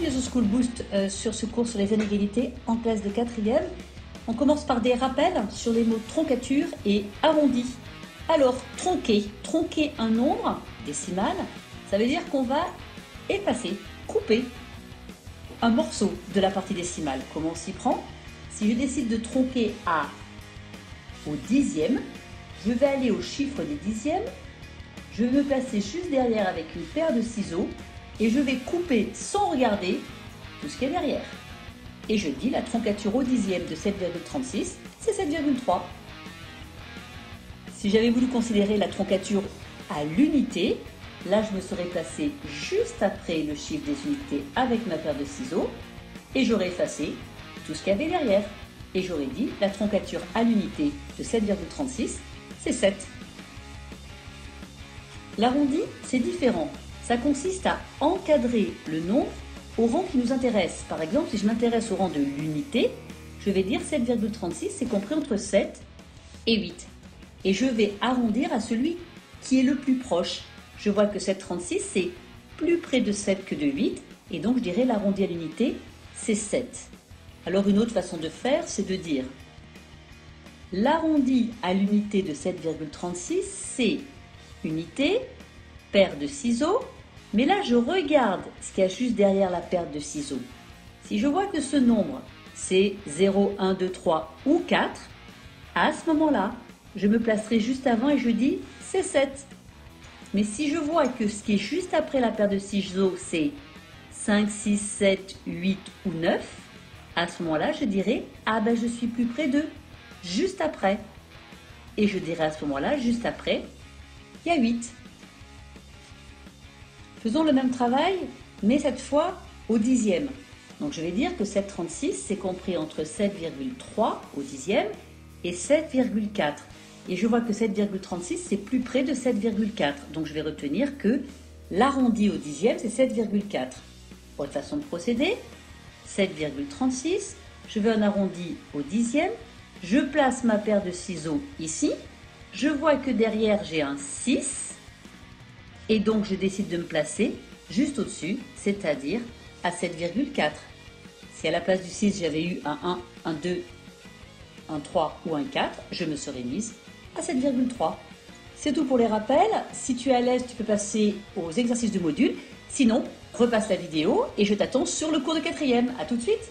Bienvenue au School Boost sur ce cours sur les inégalités en classe de 4e. On commence par des rappels sur les mots troncature et arrondi. Alors, tronquer un nombre décimal, ça veut dire qu'on va effacer, couper un morceau de la partie décimale. Comment on s'y prend? Si je décide de tronquer A au dixième, je vais aller au chiffre des dixièmes, je vais me placer juste derrière avec une paire de ciseaux et je vais couper sans regarder tout ce qui est derrière. Et je dis la troncature au dixième de 7,36, c'est 7,3. Si j'avais voulu considérer la troncature à l'unité, là je me serais placé juste après le chiffre des unités avec ma paire de ciseaux et j'aurais effacé tout ce qu'il y avait derrière. Et j'aurais dit la troncature à l'unité de 7,36, c'est 7. L'arrondi, c'est différent. Ça consiste à encadrer le nombre au rang qui nous intéresse. Par exemple, si je m'intéresse au rang de l'unité, je vais dire 7,36, c'est compris entre 7 et 8. Et je vais arrondir à celui qui est le plus proche. Je vois que 7,36, c'est plus près de 7 que de 8, et donc je dirais l'arrondi à l'unité, c'est 7. Alors une autre façon de faire, c'est de dire l'arrondi à l'unité de 7,36, c'est unité, paire de ciseaux, mais là je regarde ce qu'il y a juste derrière la paire de ciseaux. Si je vois que ce nombre c'est 0, 1, 2, 3 ou 4, à ce moment-là, je me placerai juste avant et je dis c'est 7. Mais si je vois que ce qui est juste après la paire de ciseaux c'est 5, 6, 7, 8 ou 9, à ce moment-là je dirai ah ben je suis plus près de juste après. Et je dirai à ce moment-là juste après, il y a 8. Faisons le même travail, mais cette fois au dixième. Donc je vais dire que 7,36 c'est compris entre 7,3 au dixième et 7,4. Et je vois que 7,36 c'est plus près de 7,4. Donc je vais retenir que l'arrondi au dixième c'est 7,4. Autre façon de procéder, 7,36, je veux un arrondi au dixième, je place ma paire de ciseaux ici, je vois que derrière j'ai un 6, et donc je décide de me placer juste au-dessus, c'est-à-dire à 7,4. Si à la place du 6 j'avais eu un 1, un 2, un 3 ou un 4, je me serais mise à 7,3. C'est tout pour les rappels. Si tu es à l'aise, tu peux passer aux exercices de module. Sinon, repasse la vidéo et je t'attends sur le cours de 4e. À tout de suite!